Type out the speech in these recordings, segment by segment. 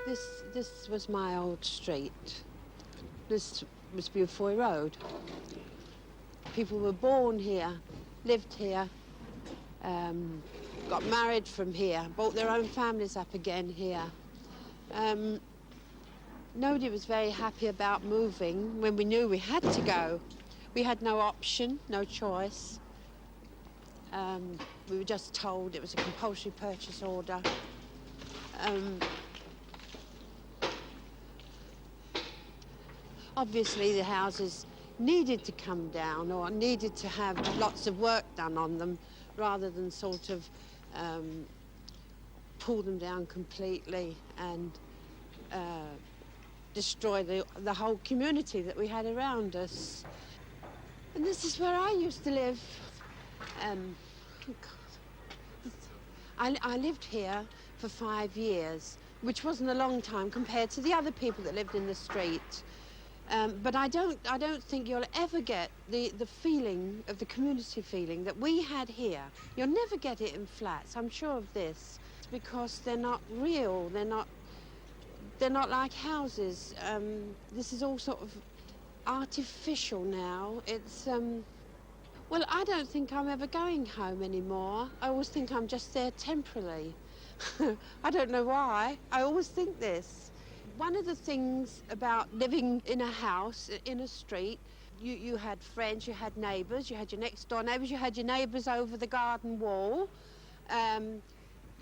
This was my old street. This was Beaufoy Road. People were born here, lived here, got married from here, brought their own families up again here. Nobody was very happy about moving when we knew we had to go. We had no option, no choice. We were just told it was a compulsory purchase order. Obviously, the houses needed to come down or needed to have lots of work done on them rather than sort of pull them down completely and destroy the whole community that we had around us. And this is where I used to live. I lived here for 5 years, which wasn't a long time compared to the other people that lived in the street. But I don't think you'll ever get the feeling of the community feeling that we had here. You'll never get it in flats, I'm sure of this, because they're not real, they're not like houses. This is all sort of artificial now. It's, well, I don't think I'm ever going home anymore. I always think I'm just there temporarily. I don't know why, I always think this. One of the things about living in a house, in a street, you had friends, you had neighbours, you had your next door neighbours, you had your neighbours over the garden wall.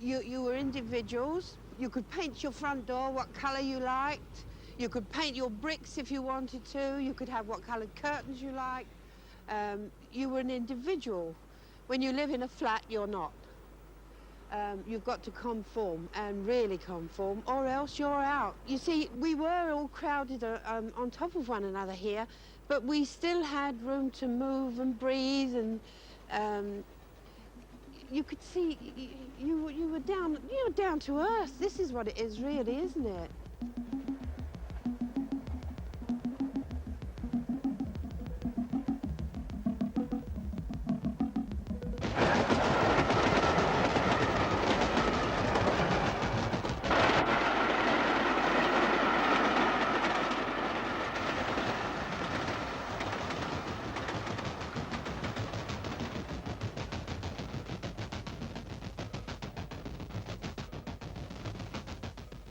You were individuals. You could paint your front door what colour you liked. You could paint your bricks if you wanted to. You could have what coloured curtains you liked. You were an individual. When you live in a flat, you're not. You've got to conform, and really conform, or else you're out. You see, we were all crowded on top of one another here, but we still had room to move and breathe, and you could see you were down to earth. This is what it is, really, isn't it?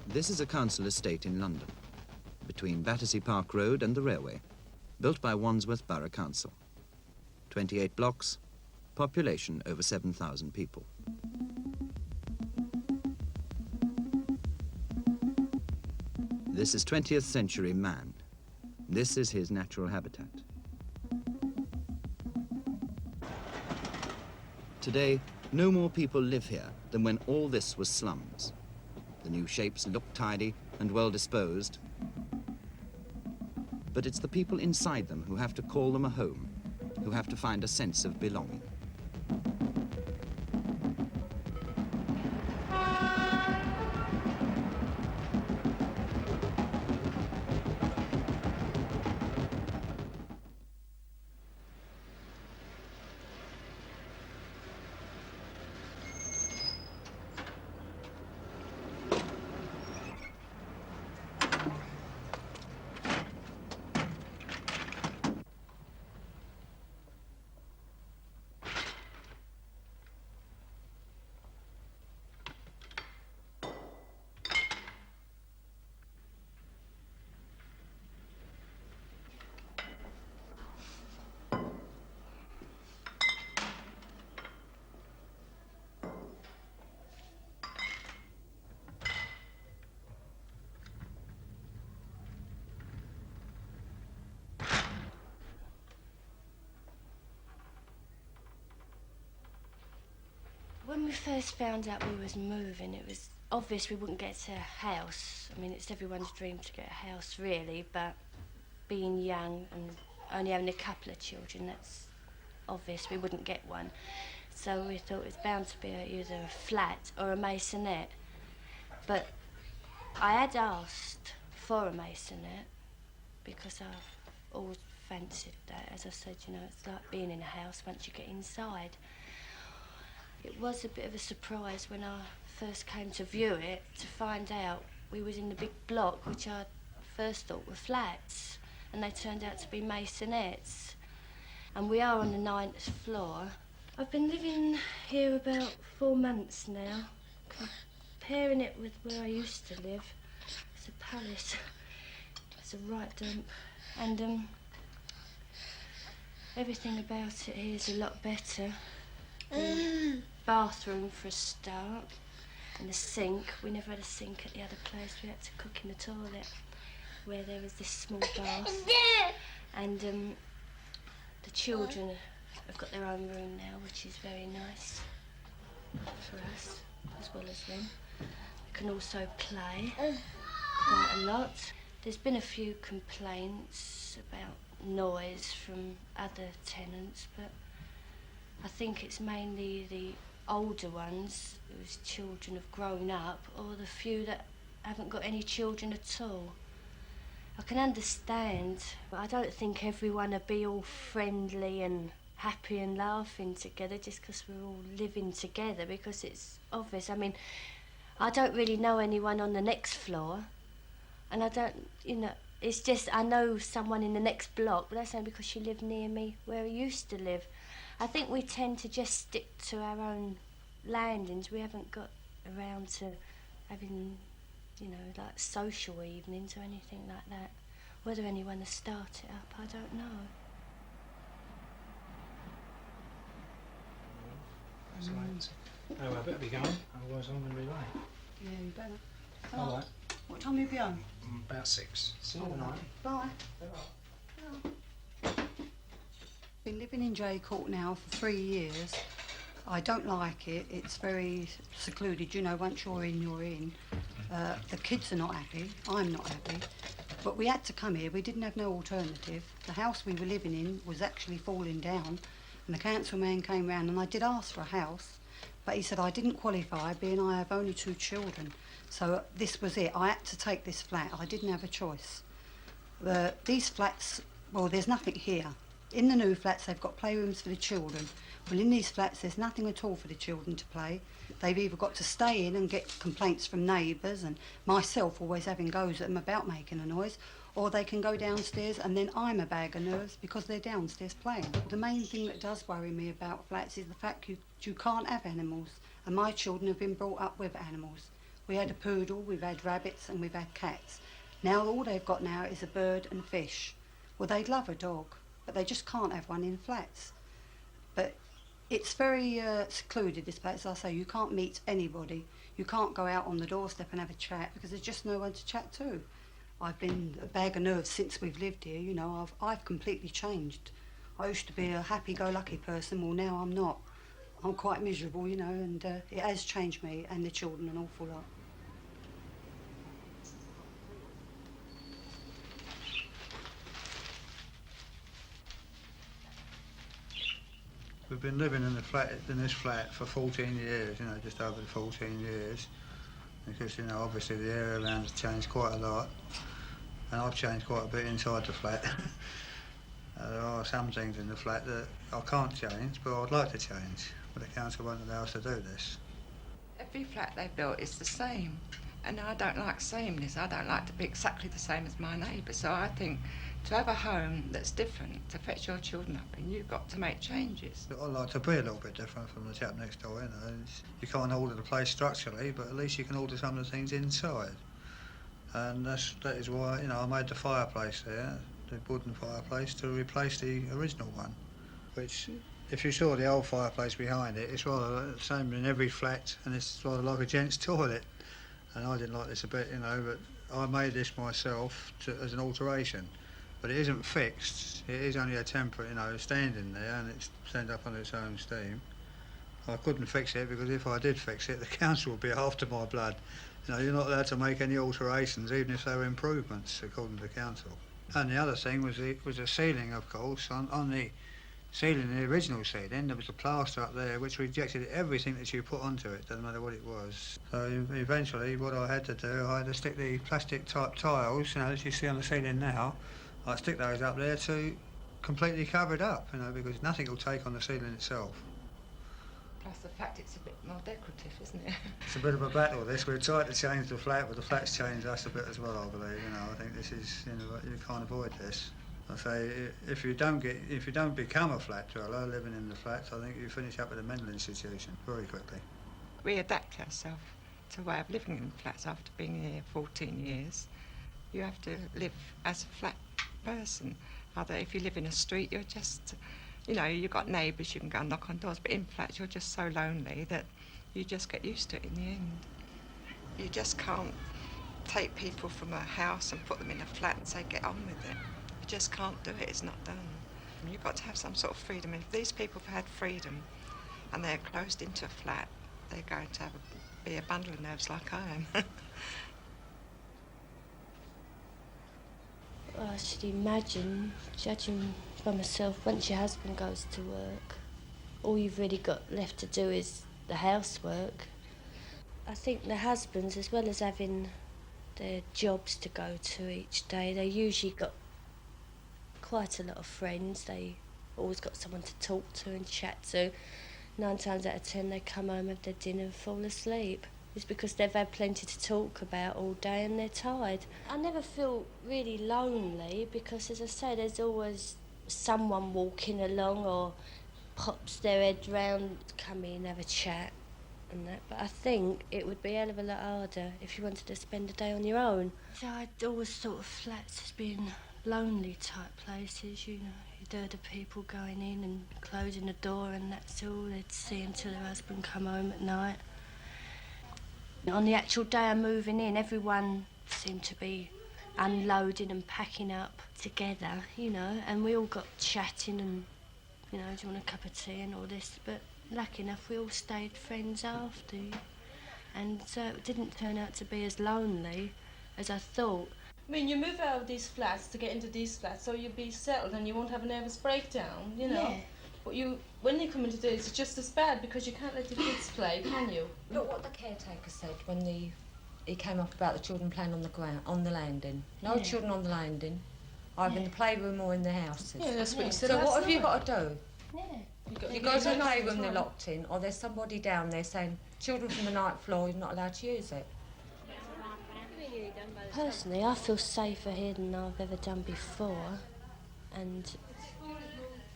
This is a council estate in London, between Battersea Park Road and the railway, built by Wandsworth Borough Council. 28 blocks, population over 7,000 people. This is 20th century man. This is his natural habitat. Today, no more people live here than when all this was slums. The new shapes look tidy and well disposed, but it's the people inside them who have to call them a home, who have to find a sense of belonging. When we first found out we was moving, it was obvious we wouldn't get a house. I mean, it's everyone's dream to get a house, really, but being young and only having a couple of children, that's obvious we wouldn't get one. So we thought it was bound to be either a flat or a masonette. But I had asked for a masonette because I've always fancied that. As I said, you know, it's like being in a house once you get inside. It was a bit of a surprise when I first came to view it to find out we was in the big block, which I first thought were flats, and they turned out to be maisonettes. And we are on the 9th floor. I've been living here about 4 months now. Comparing it with where I used to live, it's a palace. It's a right dump. And everything about it here is a lot better. The bathroom for a start, and the sink. We never had a sink at the other place. We had to cook in the toilet, where there was this small bath. And the children have got their own room now, which is very nice for us, as well as them. They can also play quite a lot. There's been a few complaints about noise from other tenants, but I think it's mainly the older ones whose children have grown up, or the few that haven't got any children at all. I can understand, but I don't think everyone will be all friendly and happy and laughing together just because we're all living together, because it's obvious. I mean, I don't really know anyone on the next floor, and I don't, it's just I know someone in the next block, but that's only because she lived near me where I used to live. I think we tend to just stick to our own landings. We haven't got around to having, like social evenings or anything like that. Whether anyone has started it up, I don't know. That's right. Oh, I better be going, otherwise I'm going to be late. Yeah, you better. All right. What time will you be home? About 6. See you tonight. Bye. Been living in J Court now for 3 years. I don't like it. It's very secluded. Once you're in, you're in. The kids are not happy. I'm not happy. But we had to come here. We didn't have no alternative. The house we were living in was actually falling down, and the council man came round, and I did ask for a house, but he said I didn't qualify, being I have only 2 children. So this was it. I had to take this flat. I didn't have a choice. These flats, well, there's nothing here. In the new flats, they've got playrooms for the children. Well, in these flats, there's nothing at all for the children to play. They've either got to stay in and get complaints from neighbours, and myself always having goes at them about making a noise, or they can go downstairs and then I'm a bag of nerves because they're downstairs playing. The main thing that does worry me about flats is the fact you can't have animals, and my children have been brought up with animals. We had a poodle, we've had rabbits, and we've had cats. Now all they've got now is a bird and fish. Well, they'd love a dog, but they just can't have one in flats. But it's very secluded, this place. As I say, you can't meet anybody. You can't go out on the doorstep and have a chat because there's just no one to chat to. I've been a bag of nerves since we've lived here. I've completely changed. I used to be a happy-go-lucky person. Well, now I'm not. I'm quite miserable, and it has changed me and the children an awful lot. We've been living in this flat for 14 years, just over 14 years. Because, obviously the area around has changed quite a lot. And I've changed quite a bit inside the flat. There are some things in the flat that I can't change, but I'd like to change. But the council won't allow us to do this. Every flat they built is the same. And I don't like sameness. I don't like to be exactly the same as my neighbour. So I think to have a home that's different, to fetch your children up in, you've got to make changes. I like to be a little bit different from the chap next door, You can't alter the place structurally, but at least you can alter some of the things inside. And that is why, I made the fireplace there, the wooden fireplace, to replace the original one. Which, if you saw the old fireplace behind it, it's rather the same in every flat, and it's rather like a gent's toilet. And I didn't like this a bit, but I made this myself as an alteration. But it isn't fixed. It is only a temporary, standing there, and it's stands up on its own steam. I couldn't fix it because if I did fix it, the council would be after my blood. You're not allowed to make any alterations, even if they were improvements, according to the council. And the other thing was the ceiling, of course. On the ceiling, the original ceiling, there was a plaster up there which rejected everything that you put onto it, doesn't matter what it was. So eventually, what I had to do, I had to stick the plastic-type tiles, that you see on the ceiling now. I stick those up there to completely cover it up, because nothing will take on the ceiling itself. Plus the fact it's a bit more decorative, isn't it? It's a bit of a battle, this. We've tried to change the flat, but the flat's changed us a bit as well, I believe. You know, I think this is, you know, you can't avoid this. I say, if you don't become a flat dweller living in the flats, I think you finish up at a mental institution very quickly. We adapt ourselves to a way of living in flats after being here 14 years. You have to live as a flat person. Other, if you live in a street, you're just, you know, you've got neighbours, you can go and knock on doors, but in flats you're just so lonely that you just get used to it in the end. You just can't take people from a house and put them in a flat and say, get on with it. You just can't do it, it's not done. You've got to have some sort of freedom. If these people have had freedom and they're closed into a flat, they're going to be a bundle of nerves like I am. Well, I should imagine, judging by myself, once your husband goes to work, all you've really got left to do is the housework. I think the husbands, as well as having their jobs to go to each day, they usually got quite a lot of friends. They always got someone to talk to and chat to. 9 times out of 10 they come home, have their dinner and fall asleep. It's because they've had plenty to talk about all day and they're tired. I never feel really lonely because, as I say, there's always someone walking along or pops their head round, come in, have a chat and that. But I think it would be a hell of a lot harder if you wanted to spend a day on your own. So I'd always thought of flats as being lonely type places, you know. You'd heard of people going in and closing the door and that's all they'd see until their husband come home at night. On the actual day of moving in, everyone seemed to be unloading and packing up together, you know, and we all got chatting and, you know, do you want a cup of tea and all this, but lucky enough we all stayed friends after, and so it didn't turn out to be as lonely as I thought. I mean, you move out of these flats to get into these flats, so you'll be settled and you won't have a nervous breakdown, you know. Yeah. But when you come into this, it's just as bad because you can't let your kids play, can you? Look what the caretaker said when he came up about the children playing on the ground, on the landing. No children on the landing, either in the playroom or in the houses. Yeah, that's what you said. So what have you got to do? Yeah. You go to the playroom, they're locked in, or there's somebody down there saying, children from the ninth floor, you're not allowed to use it. Personally, I feel safer here than I've ever done before, and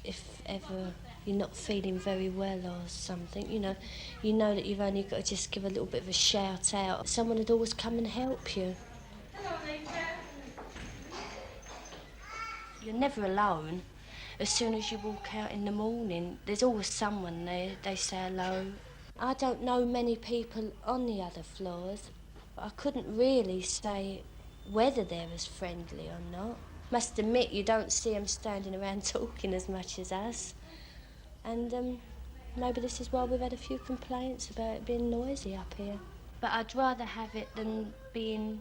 if ever you're not feeling very well or something, you know that you've only got to just give a little bit of a shout out. Someone would always come and help you. You're never alone. As soon as you walk out in the morning, there's always someone there. They say hello. I don't know many people on the other floors, but I couldn't really say whether they're as friendly or not. Must admit, you don't see them standing around talking as much as us. And maybe this is why we've had a few complaints about it being noisy up here. But I'd rather have it than being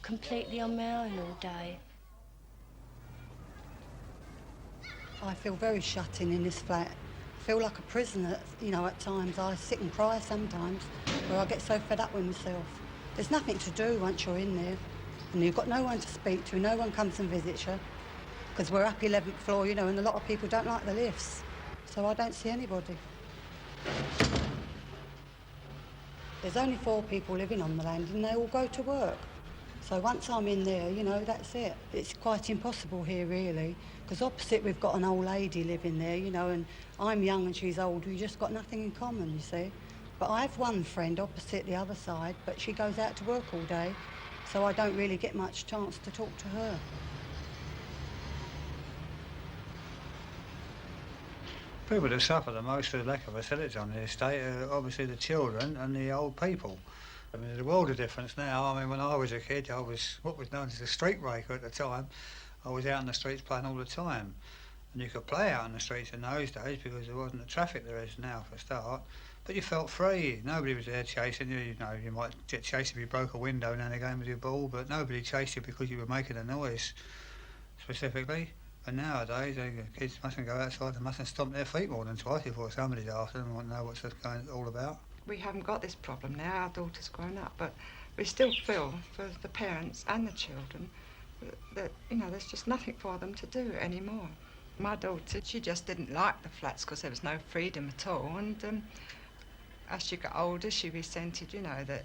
completely on my own all day. I feel very shut in this flat. I feel like a prisoner, you know, at times. I sit and cry sometimes, where I get so fed up with myself. There's nothing to do once you're in there, and you've got no one to speak to, no one comes and visits you, because we're up 11th floor, you know, and a lot of people don't like the lifts, so I don't see anybody. There's only 4 people living on the landing, and they all go to work. So once I'm in there, you know, that's it. It's quite impossible here, really, because opposite we've got an old lady living there, you know, and I'm young and she's old. We've just got nothing in common, you see. But I have one friend opposite the other side, but she goes out to work all day, so I don't really get much chance to talk to her. People that suffer the most for the lack of facilities on the estate are obviously the children and the old people. I mean, there's a world of difference now. I mean, when I was a kid, I was what was known as a street raker at the time. I was out in the streets playing all the time. And you could play out in the streets in those days because there wasn't the traffic there is now, for a start. But you felt free. Nobody was there chasing you. You know, you might get chased if you broke a window now and again with your ball, but nobody chased you because you were making a noise, specifically. And nowadays, kids mustn't go outside, they mustn't stomp their feet more than twice before somebody's after them and want to know what's going all about. We haven't got this problem now, our daughter's grown up, but we still feel for the parents and the children that, you know, there's just nothing for them to do anymore. My daughter, she just didn't like the flats because there was no freedom at all, and as she got older, she resented, you know, that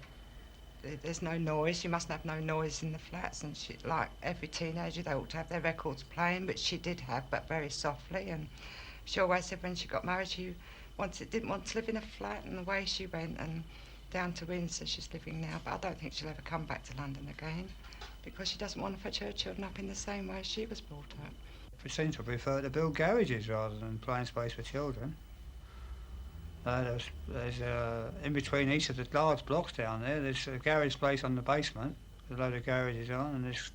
there's no noise. You mustn't have no noise in the flats. And she, like every teenager, they ought to have their records playing, but she did have, but very softly. And she always said when she got married, she didn't want to live in a flat, and the way she went and down to Windsor she's living now. But I don't think she'll ever come back to London again, because she doesn't want to fetch her children up in the same way she was brought up. We seem to prefer to build garages rather than playing space for children. There's in between each of the large blocks down there, there's a garage place on the basement, with a load of garages on, and there's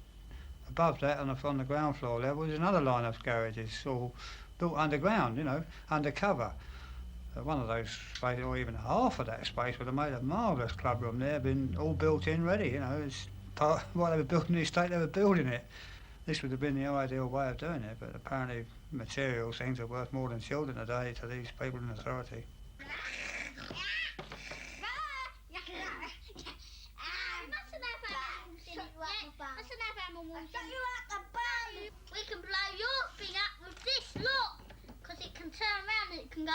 above that on the ground floor level there's another line of garages, all built underground, you know, undercover. One of those spaces, or even half of that space, would have made a marvellous club room there, been all built in ready, you know. It's part of what they were building the estate, they were building it. This would have been the ideal way of doing it, but apparently material things are worth more than children today to these people in authority. We can blow your thing up with this, look, because it can turn around and it can go.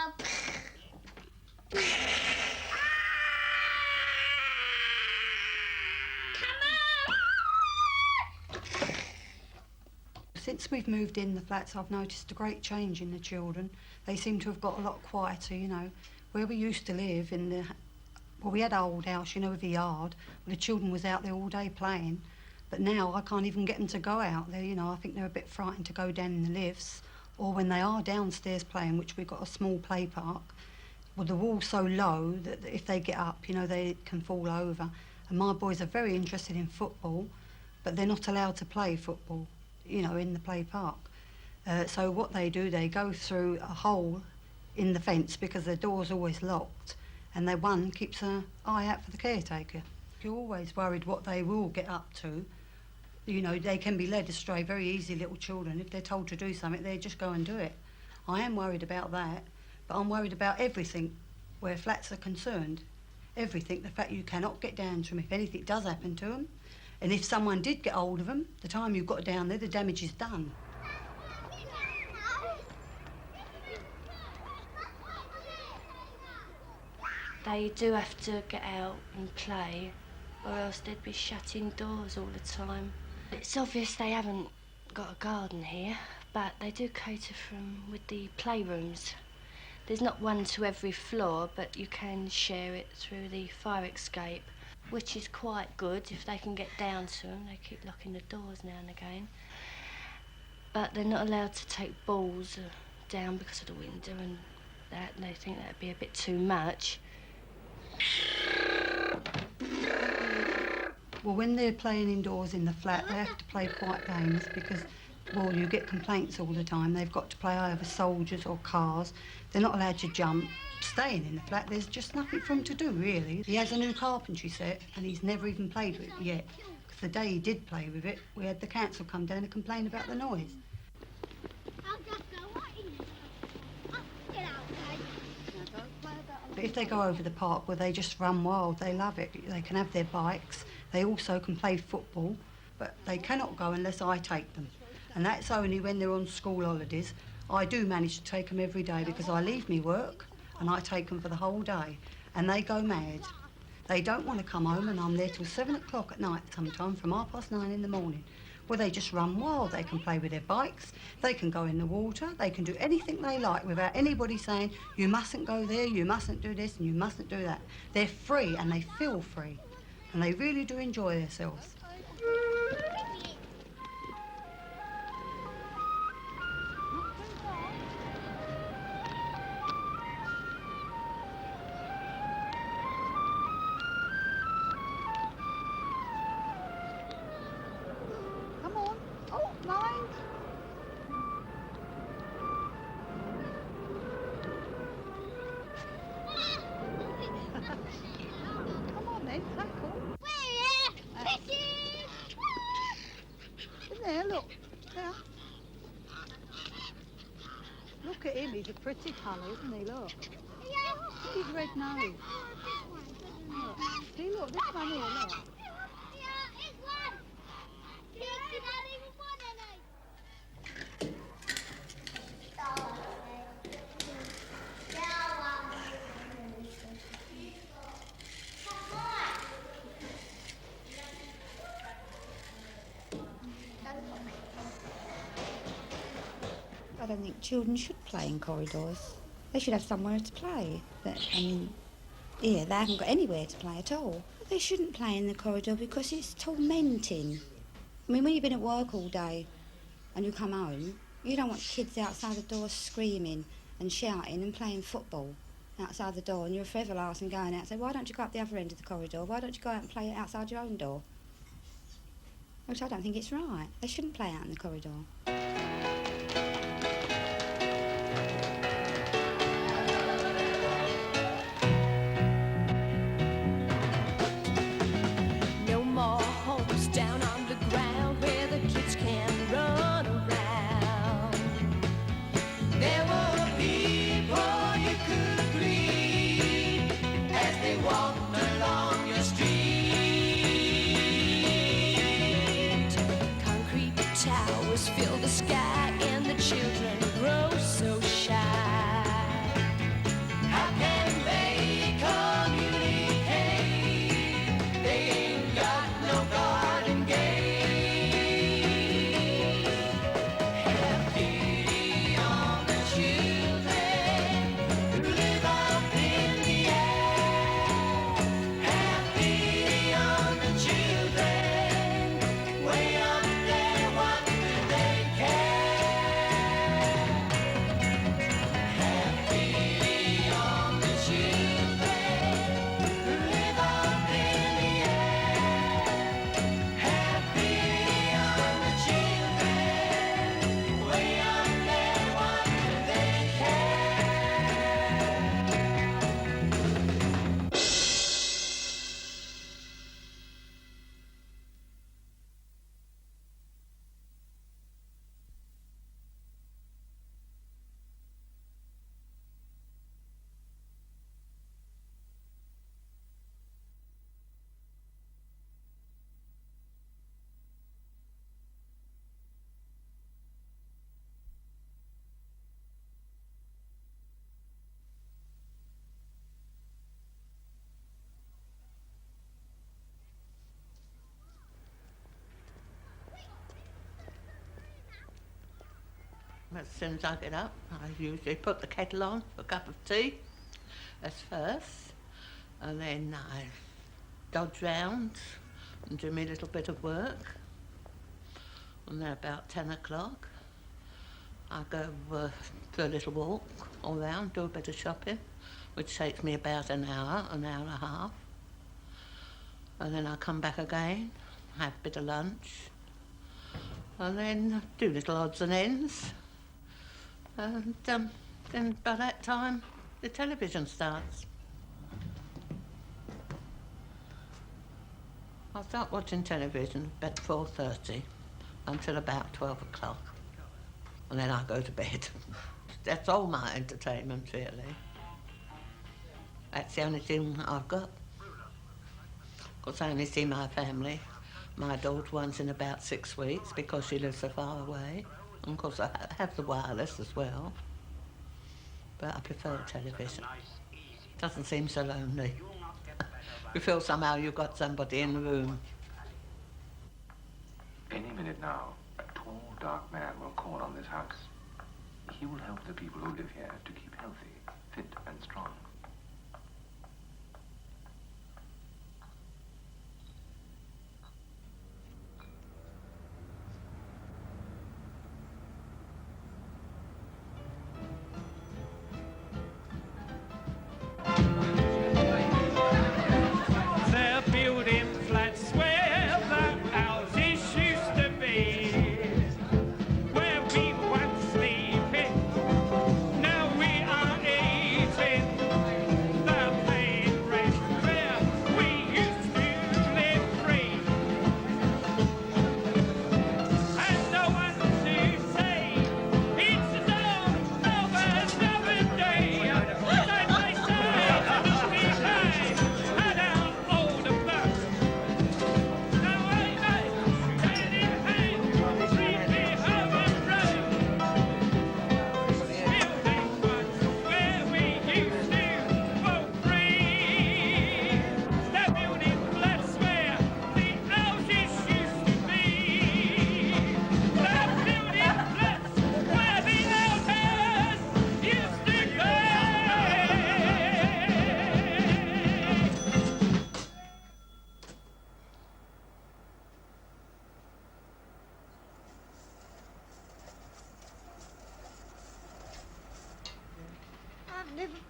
Since we've moved in the flats, I've noticed a great change in the children. They seem to have got a lot quieter, you know. Where we used to live in the, well, we had an old house, you know, with a yard, where the children was out there all day playing. But now I can't even get them to go out there, you know. I think they're a bit frightened to go down in the lifts, or when they are downstairs playing, which we've got a small play park, well, the wall's so low that if they get up, you know, they can fall over. And my boys are very interested in football, but they're not allowed to play football, you know, in the play park. So what they do, they go through a hole in the fence because the door's always locked, and one keeps an eye out for the caretaker. You're always worried what they will get up to. You know, they can be led astray very easily, little children. If they're told to do something, they just go and do it. I am worried about that, but I'm worried about everything where flats are concerned. Everything, the fact you cannot get down to them if anything does happen to them. And if someone did get hold of them, the time you've got down there, the damage is done. They do have to get out and play, or else they'd be shut indoors all the time. It's obvious they haven't got a garden here, but they do cater for them with the playrooms. There's not one to every floor, but you can share it through the fire escape, which is quite good if they can get down to them. They keep locking the doors now and again. But they're not allowed to take balls down because of the window and that. They think that'd be a bit too much. Well, when they're playing indoors in the flat, they have to play quiet games because, well, you get complaints all the time. They've got to play over soldiers or cars. They're not allowed to jump. Staying in the flat, there's just nothing for him to do, really. He has a new carpentry set and he's never even played with it yet. Because the day he did play with it, we had the council come down and complain about the noise. But if they go over the park, well, they just run wild. They love it. They can have their bikes. They also can play football, but they cannot go unless I take them. And that's only when they're on school holidays. I do manage to take them every day because I leave me work and I take them for the whole day. And they go mad. They don't want to come home, and I'm there till 7 o'clock at night sometimes, from 9:30 in the morning. Well, they just run wild. They can play with their bikes, they can go in the water, they can do anything they like without anybody saying, you mustn't go there, you mustn't do this, and you mustn't do that. They're free, and they feel free, and they really do enjoy themselves. Look at him, he's a pretty colour, isn't he? Look. Look at his red nose. Look. See, look, this one here, look. don't think children should play in corridors. They should have somewhere to play. But, here, they haven't got anywhere to play at all. They shouldn't play in the corridor because it's tormenting. I mean, when you've been at work all day and you come home, you don't want kids outside the door screaming and shouting and playing football outside the door, and you're forever laughing going out and say, why don't you go up the other end of the corridor? Why don't you go out and play outside your own door? Which I don't think it's right. They shouldn't play out in the corridor. No more homes down on the ground where the kids can run around. There were people you could greet as they walked along your street. Concrete towers fill the sky and the children grow so shy. How can they communicate? They ain't got no garden gate. Have pity on the children who live up in the air. Have pity on the children way up there. What do they care? Have pity on the children who live up in the air. Have pity on the children way up there. What do they As soon as I get up, I usually put the kettle on for a cup of tea as first, and then I dodge round and do my little bit of work. And then about 10 o'clock, I go for a little walk all round, do a bit of shopping, which takes me about an hour and a half. And then I come back again, have a bit of lunch, and then do little odds and ends. And then by that time, the television starts. I'll start watching television about 4:30 until about 12 o'clock. And then I go to bed. That's all my entertainment, really. That's the only thing I've got. Of course, I only see my family, my daughter, once in about 6 weeks because she lives so far away. And of course, I have the wireless as well. But I prefer television. Doesn't seem so lonely. You feel somehow you've got somebody in the room. Any minute now, a tall, dark man will call on this house. He will help the people who live here to keep healthy, fit and strong. They're building flats where the houses used to be, where we once sleeping, now we are eating.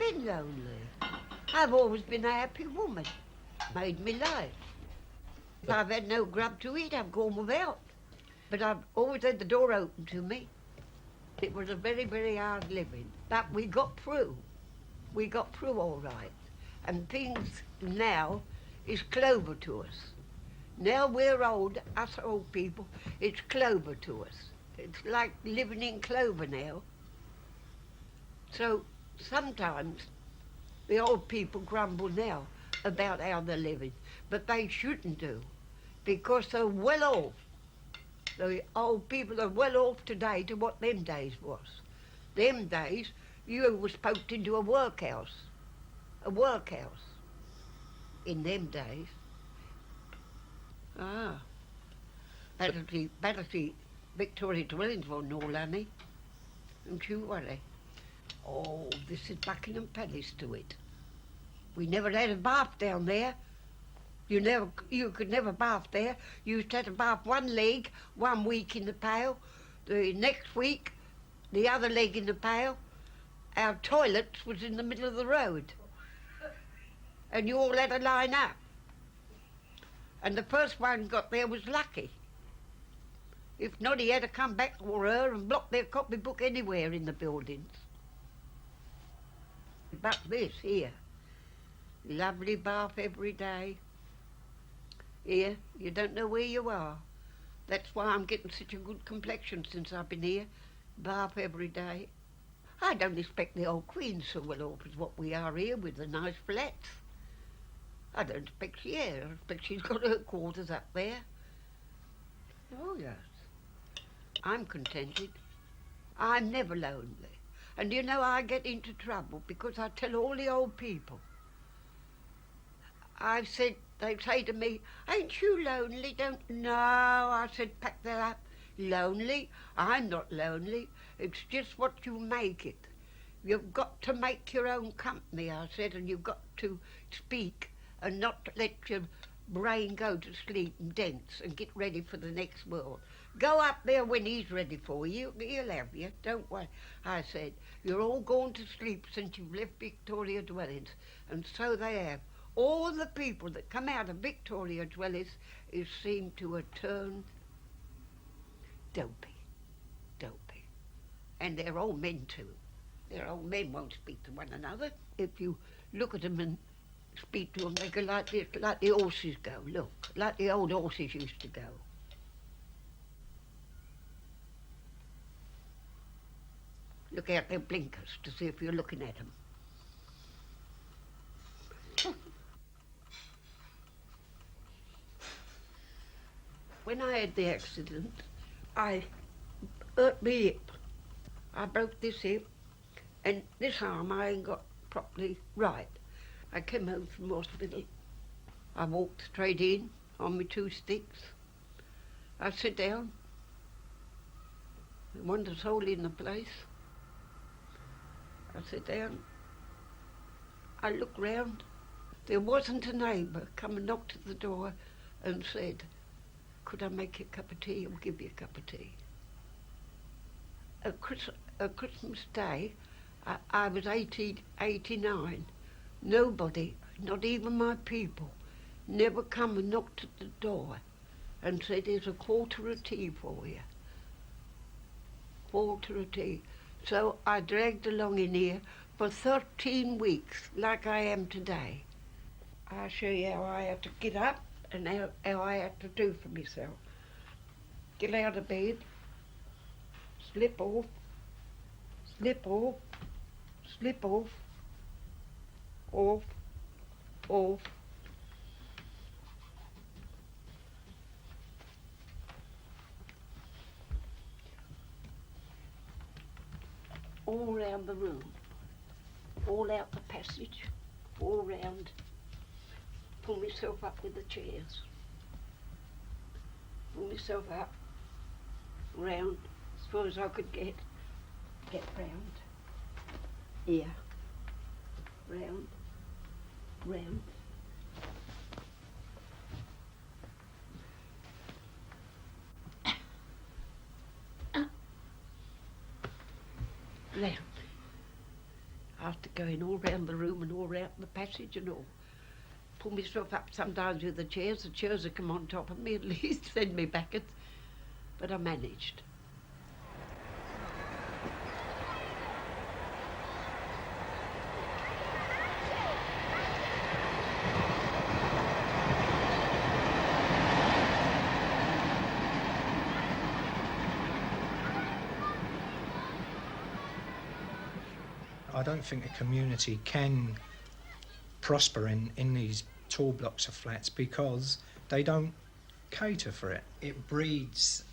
been lonely. I've always been a happy woman. Made me life. If I've had no grub to eat, I've gone without. But I've always had the door open to me. It was a very, very hard living. But we got through. We got through all right. And things now is clover to us. Now we're old, us old people, it's clover to us. It's like living in clover now. So sometimes the old people grumble now about how they're living, but they shouldn't do, because they're well off. The old people are well off today to what them days was. Them days, you was poked into a workhouse in them days. Ah, Battersea, Victoria dwellings wasn't all honey. Don't you worry. Oh, this is Buckingham Palace to it. We never had a bath down there. You could never bath there. You used to have to bath one leg 1 week in the pail. The next week, the other leg in the pail. Our toilets was in the middle of the road. And you all had to line up. And the first one got there was lucky. If not, he had to come back or her and block their copybook anywhere in the buildings. But this here, lovely bath every day. Here, you don't know where you are. That's why I'm getting such a good complexion since I've been here. Bath every day. I don't expect the old Queen so well off as what we are here with the nice flats. I don't expect she is. I expect she's got her quarters up there. Oh, yes. I'm contented. I'm never lonely. And you know, I get into trouble because I tell all the old people. They say to me, ain't you lonely? No, I said, pack that up. Lonely? I'm not lonely. It's just what you make it. You've got to make your own company, I said, and you've got to speak and not let your brain go to sleep and dance and get ready for the next world. Go up there when he's ready for you. He'll have you. Don't worry. I said, you're all gone to sleep since you've left Victoria dwellings. And so they have. All the people that come out of Victoria dwellings seem to have turned dopey. And they're old men too. Their old men won't speak to one another. If you look at them and speak to them, they go like this, like the horses go. Look, like the old horses used to go. Look out their blinkers to see if you're looking at them. When I had the accident, I hurt my hip. I broke this hip, and this arm I ain't got properly right. I came home from hospital. I walked straight in on my 2 sticks. I sit down. The wondrous hole in the place. I sit down. I look round. There wasn't a neighbour come and knocked at the door and said, could I make you a cup of tea or give you a cup of tea? At Christmas Day, I was 89. Nobody, not even my people, never come and knocked at the door and said, there's a quarter of tea for you. Quarter of tea. So I dragged along in here for 13 weeks, like I am today. I'll show you how I had to get up and how I had to do for myself. Get out of bed, slip off, slip off, slip off, off, off. All round the room, all out the passage, all round. Pull myself up with the chairs. Pull myself up, round, as far as I could get round. Here, round, round. Round. started going all round the room and all round the passage and all. Pull myself up sometimes with the chairs would come on top of me at least, send me backwards. But I managed. I don't think a community can prosper in these tall blocks of flats because they don't cater for it. It breeds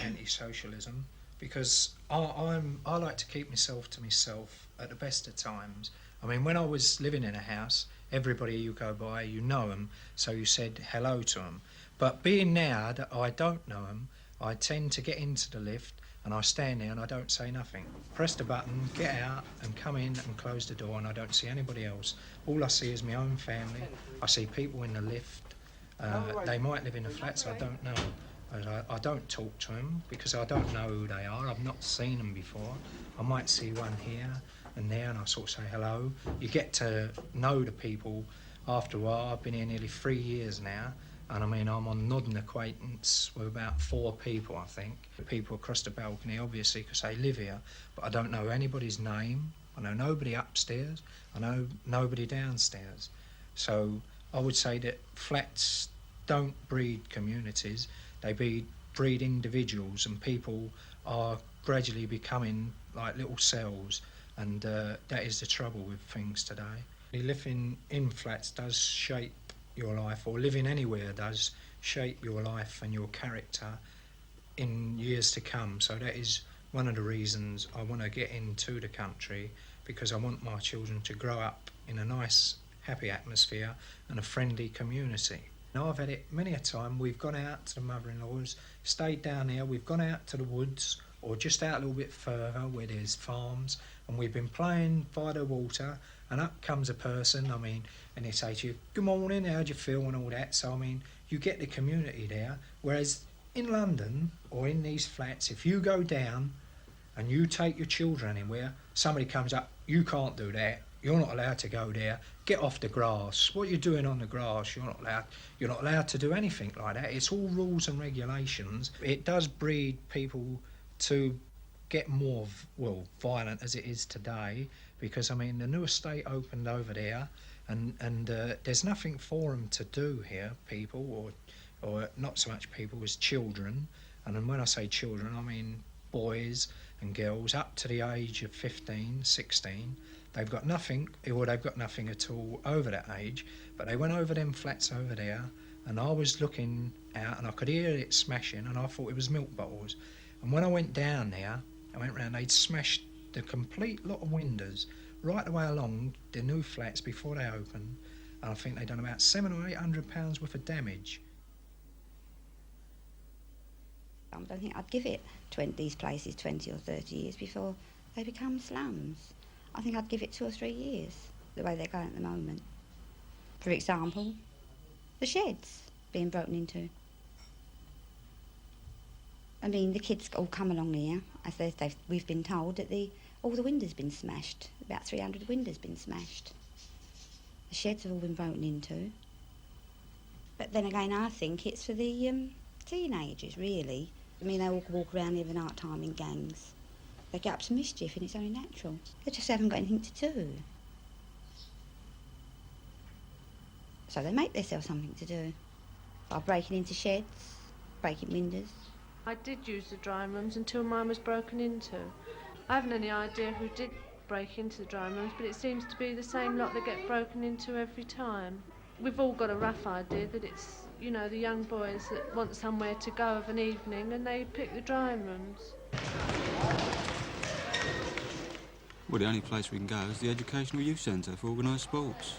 anti-socialism because I like to keep myself to myself at the best of times. I mean, when I was living in a house, everybody you go by, you know them, so you said hello to them. But being now that I don't know them, I tend to get into the lift and I stand there and I don't say nothing. Press the button, get out and come in and close the door, and I don't see anybody else. All I see is my own family. I see people in the lift. They might live in the flats, I don't know. I don't talk to them because I don't know who they are. I've not seen them before. I might see one here and there and I sort of say hello. You get to know the people after a while. I've been here nearly 3 years now. And I mean, I'm on nodding acquaintance with about 4 people, I think. The people across the balcony, obviously, because they live here, but I don't know anybody's name. I know nobody upstairs. I know nobody downstairs. So I would say that flats don't breed communities. They breed individuals, and people are gradually becoming like little cells, and that is the trouble with things today. Living in flats does shape your life, or living anywhere does shape your life and your character in years to come. So that is one of the reasons I want to get into the country, because I want my children to grow up in a nice, happy atmosphere and a friendly community. Now, I've had it many a time. We've gone out to the mother-in-law's, stayed down here, we've gone out to the woods or just out a little bit further where there's farms, and we've been playing by the water, and up comes a person, I mean, and they say to you, good morning, how do you feel, and all that. So, I mean, you get the community there, whereas in London or in these flats, if you go down and you take your children anywhere, somebody comes up, you can't do that, you're not allowed to go there, get off the grass, what you're doing on the grass, you're not allowed to do anything like that. It's all rules and regulations. It does breed people to get more, well, violent as it is today, because, I mean, the new estate opened over there, and there's nothing for them to do here, people, or not so much people as children. And then when I say children, I mean boys and girls up to the age of 15, 16. They've got nothing, or they've got nothing at all over that age, but they went over them flats over there, and I was looking out and I could hear it smashing, and I thought it was milk bottles. And when I went down there, I went round, they'd smashed the complete lot of windows right the way along the new flats before they opened, and I think they'd done about £700 or £800 worth of damage. I don't think I'd give it these places 20 or 30 years before they become slums. I think I'd give it 2 or 3 years, the way they're going at the moment. For example, the sheds being broken into. I mean, the kids all come along here, as we've been told that all the windows been smashed. About 300 windows been smashed. The sheds have all been broken into. But then again, I think it's for the teenagers, really. I mean, they all walk around here at night time in gangs. They get up to mischief, and it's only natural. They just haven't got anything to do. So they make themselves something to do by breaking into sheds, breaking windows. I did use the drying rooms until mine was broken into. I haven't any idea who did break into the drying rooms, but it seems to be the same lot that get broken into every time. We've all got a rough idea that it's, you know, the young boys that want somewhere to go of an evening, and they pick the drying rooms. Well, the only place we can go is the Educational Youth Centre for organised sports.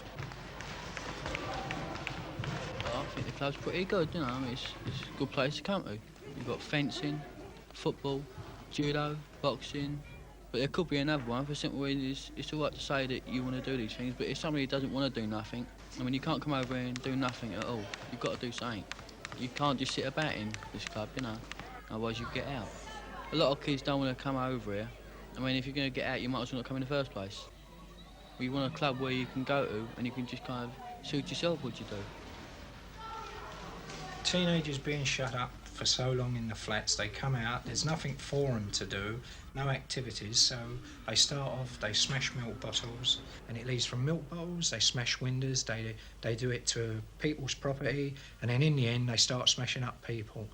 Well, I think the club's pretty good, you know. I mean, it's a good place to come to. You've got fencing, football, judo, boxing. But there could be another one for simple reasons. It's all right to say that you want to do these things, but if somebody doesn't want to do nothing, I mean, you can't come over here and do nothing at all. You've got to do something. You can't just sit about in this club, you know. Otherwise you get out. A lot of kids don't want to come over here. I mean, if you're going to get out, you might as well not come in the first place. You want a club where you can go to and you can just kind of suit yourself what you do. Teenagers being shut up for so long in the flats, they come out, there's nothing for them to do, no activities, so they start off, they smash milk bottles, and it leads from milk bottles, they smash windows, they do it to people's property, and then in the end they start smashing up people.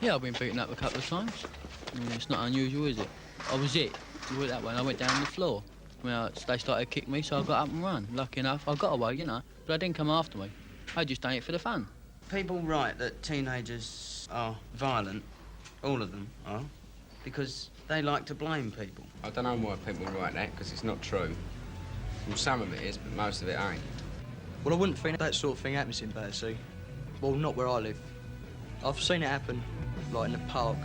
Yeah, I've been beaten up a couple of times. I mean, it's not unusual, is it? I was it. You went that way and I went down on the floor. I mean, they started kicking me, so I got up and run. Lucky enough, I got away, you know, but they didn't come after me. I just done it for the fun. People write that teenagers are violent, all of them are, because they like to blame people. I don't know why people write that, because it's not true. Well, some of it is, but most of it ain't. Well, I wouldn't think that sort of thing happens in Battersea. Well, not where I live. I've seen it happen, like in the park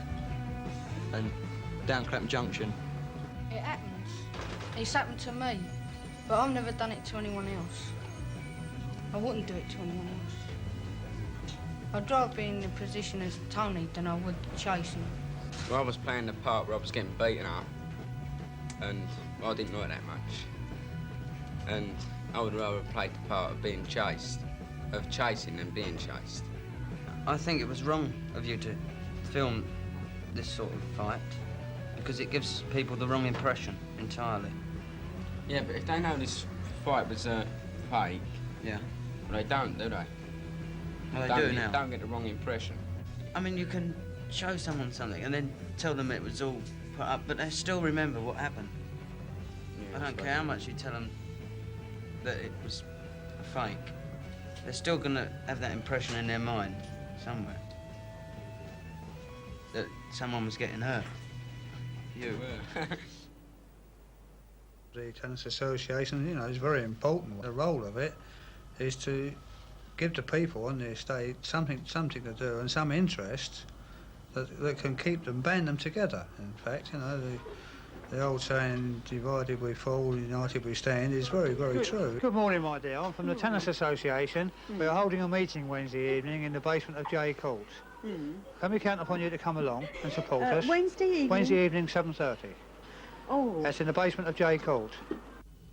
and down Clapham Junction. It happens. It's happened to me, but I've never done it to anyone else. I wouldn't do it to anyone else. I'd rather be in the position as Tony than I would chasing. Well, I was playing in the park where I was getting beaten up, and I didn't like that much. And I would rather have played the part of being chased, of chasing than being chased. I think it was wrong of you to film this sort of fight because it gives people the wrong impression entirely. Yeah, but if they know this fight was fake, yeah, well, they don't, do they? Well, they do now. Don't get the wrong impression. I mean, you can show someone something and then tell them it was all put up, but they still remember what happened. Yeah, I don't care how much you tell them that it was fake. They're still going to have that impression in their mind somewhere that someone was getting hurt. You. The Tenants Association, you know, is very important. The role of it is to give the people on the estate something to do and some interest that can keep them, band them together. In fact, you know, the old saying, divided we fall, united we stand, is very, very true. Good morning, my dear. I'm from the Tenants Association. We're holding a meeting Wednesday evening in the basement of J Court. Can we count upon you to come along and support us? Wednesday evening? Wednesday evening, 7:30. Oh. That's in the basement of J Court.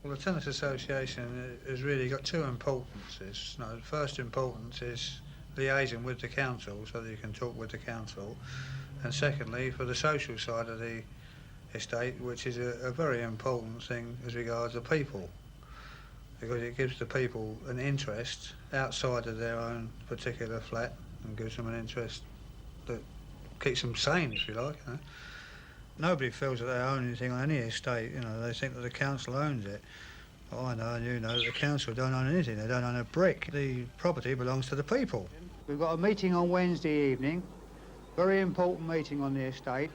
Well, the Tenants Association has really got two importances. No, the first importance is liaising with the council so that you can talk with the council. And secondly, for the social side of the estate, which is a very important thing as regards the people, because it gives the people an interest outside of their own particular flat and gives them an interest that keeps them sane, if you like. You know? Nobody feels that they own anything on any estate. You know, they think that the council owns it. Well, I know and you know that the council don't own anything. They don't own a brick. The property belongs to the people. We've got a meeting on Wednesday evening, very important meeting on the estate.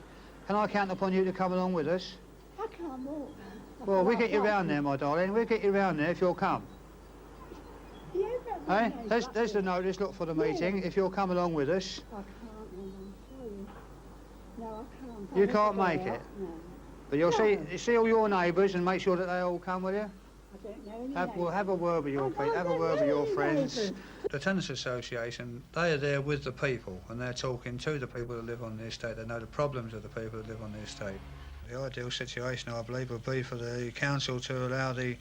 Can I count upon you to come along with us? I can't walk. Well, we'll get you round there, my darling. We'll get you round there if you'll come. Yeah, Hey, there's the notice, look for the meeting, if you'll come along with us. I can't, I'm sorry. No, I can't. You can't make it? No. But you'll see all your neighbours and make sure that they all come, will you? I don't know any We'll have a word with your people, have a word with your friends. The Tenants Association, they are there with the people and they're talking to the people that live on the estate. They know the problems of the people that live on the estate. The ideal situation, I believe, would be for the council to allow the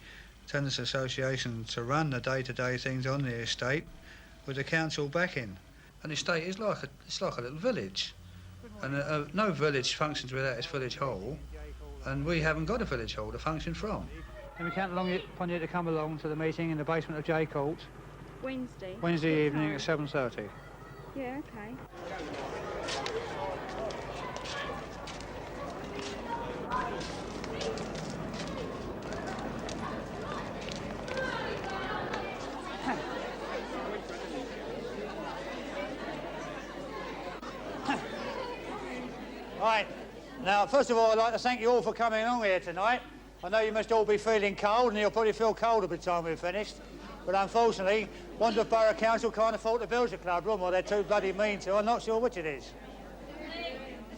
Tenants Association to run the day-to-day things on the estate with the council backing. An estate is like a little village, and no village functions without its village hall, and we haven't got a village hall to function from. Can we count upon you to come along to the meeting in the basement of J Court? Wednesday. Wednesday evening at 7:30. Yeah, okay. Right. Now, first of all, I'd like to thank you all for coming along here tonight. I know you must all be feeling cold, and you'll probably feel colder by the time we're finished. But unfortunately, Wandsworth Borough Council can't afford to build a club room, or they're too bloody mean to. I'm not sure which it is.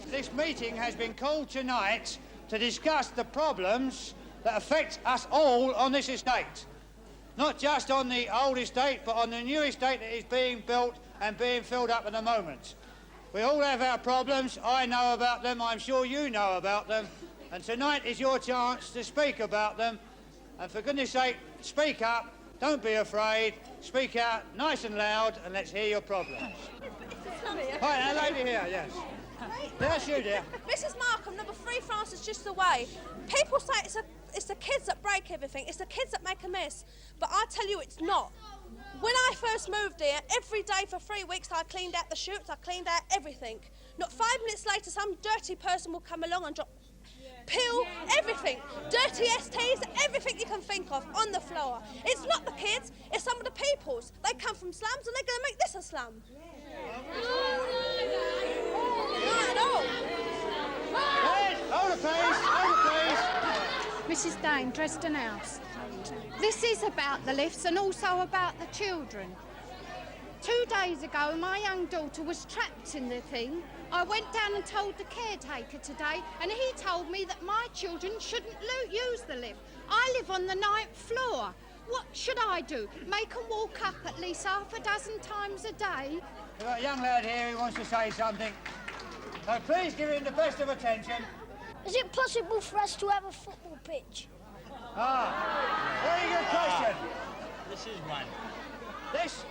This meeting has been called tonight to discuss the problems that affect us all on this estate. Not just on the old estate, but on the new estate that is being built and being filled up at the moment. We all have our problems. I know about them. I'm sure you know about them. And tonight is your chance to speak about them. And for goodness sake, speak up. Don't be afraid. Speak out nice and loud, and let's hear your problems. Hi, that lady here, yes. That's you, dear. Mrs. Markham, number 3 Francis, just away. People say it's the kids that break everything. It's the kids that make a mess. But I tell you, it's not. When I first moved here, every day for 3 weeks, I cleaned out the chutes, I cleaned out everything. Not 5 minutes later, some dirty person will come along and drop pill, everything. Dirty STs, everything you can think of on the floor. It's not the kids, it's some of the peoples. They come from slums and they're going to make this a slum. Not at all. Hold it, please. Hold it, please. Mrs. Dane, Dresden House. This is about the lifts and also about the children. 2 days ago, my young daughter was trapped in the thing. I went down and told the caretaker today, and he told me that my children shouldn't use the lift. I live on the 9th floor. What should I do? Make them walk up at least half a dozen times a day? We've got a young lad here who wants to say something. So please give him the best of attention. Is it possible for us to have a football pitch? Very good question. This is one. This,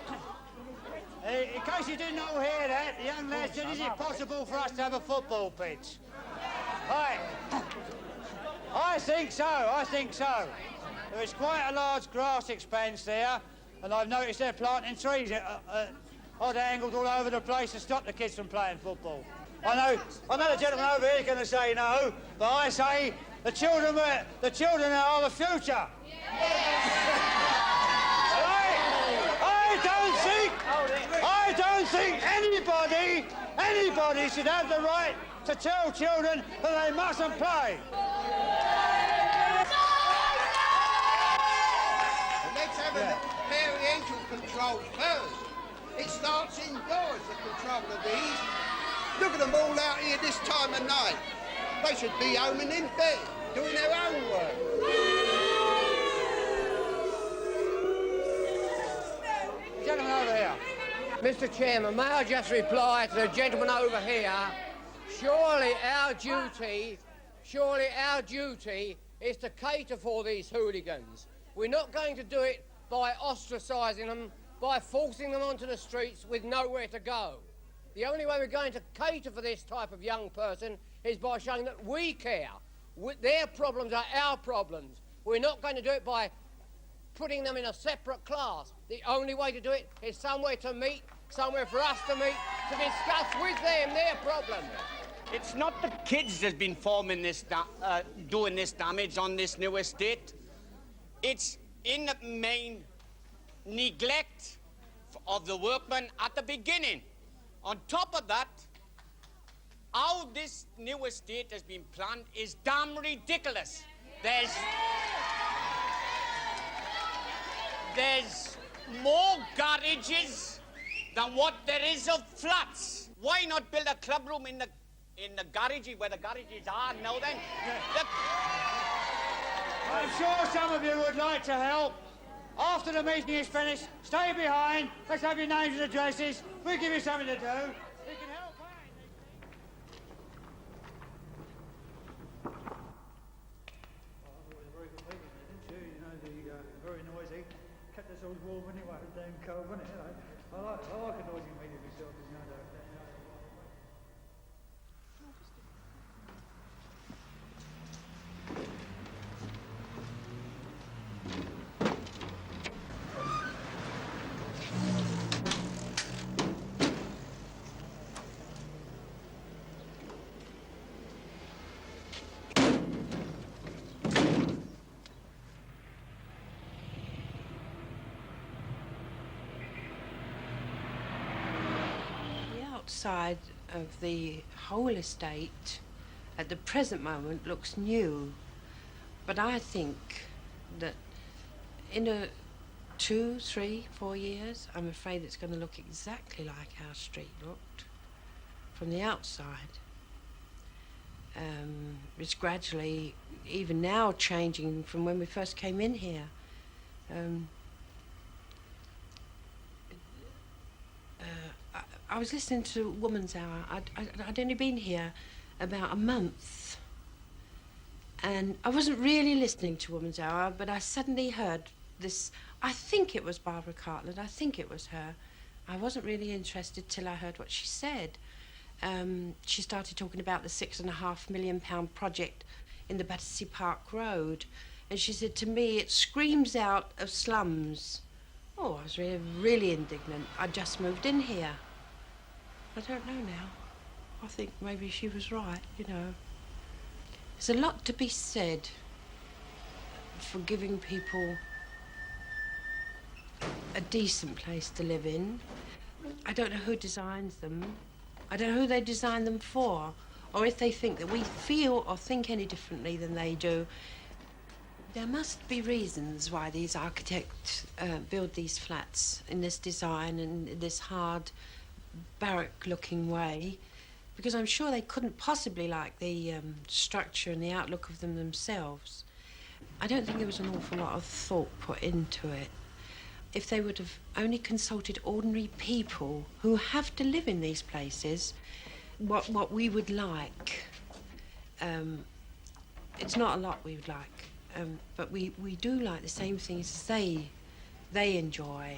in case you didn't all hear that, the young lad said, is it possible for us to have a football pitch? Right. I think so. There is quite a large grass expanse there, and I've noticed they're planting trees at odd angles all over the place to stop the kids from playing football. I know the gentleman over here is going to say no, but I say the children are the future. I don't think anybody should have the right to tell children that they mustn't play. Let's have a experiential control first. It starts indoors, the control of these. Look at them all out here this time of night. They should be home and in bed, doing their own work. Gentleman over here. Mr. Chairman, may I just reply to the gentleman over here? Surely our duty is to cater for these hooligans. We're not going to do it by ostracising them, by forcing them onto the streets with nowhere to go. The only way we're going to cater for this type of young person is by showing that we care. Their problems are our problems. We're not going to do it by putting them in a separate class. The only way to do it is somewhere to meet, somewhere for us to meet, to discuss with them their problems. It's not the kids that's been forming this, doing this damage on this new estate. It's in the main neglect of the workmen at the beginning. On top of that, how this new estate has been planned is damn ridiculous. There's more garages than what there is of flats. Why not build a clubroom in the garage where the garages are now then? I'm sure some of you would like to help. After the meeting is finished, stay behind. Let's have your names and addresses. We'll give you something to do. We can help. Very noisy. Kept us all warm anyway. It was damn cold, wasn't it? I like a noisy meeting myself. Outside of the whole estate at the present moment looks new. But I think that in 2, 3, 4 years, I'm afraid it's going to look exactly like our street looked from the outside. It's gradually, even now, changing from when we first came in here. I was listening to Woman's Hour. I'd only been here about a month, and I wasn't really listening to Woman's Hour, but I suddenly heard this. I think it was Barbara Cartland. I think it was her. I wasn't really interested till I heard what she said. She started talking about the £6.5 million project in the Battersea Park Road, and she said to me, it screams out of slums. Oh, I was really indignant. I just moved in here. I don't know now. I think maybe she was right, you know. There's a lot to be said for giving people a decent place to live in. I don't know who designs them. I don't know who they design them for, or if they think that we feel or think any differently than they do. There must be reasons why these architects build these flats in this design and in this hard barrack-looking way, because I'm sure they couldn't possibly like the structure and the outlook of them themselves. I don't think there was an awful lot of thought put into it. If they would have only consulted ordinary people who have to live in these places, what we would like. It's not a lot we would like, but we do like the same things as they enjoy.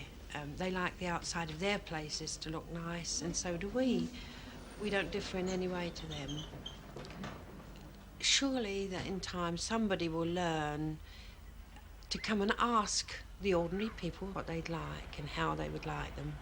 They like the outside of their places to look nice, and so do we. We don't differ in any way to them. Surely that in time somebody will learn to come and ask the ordinary people what they'd like and how they would like them.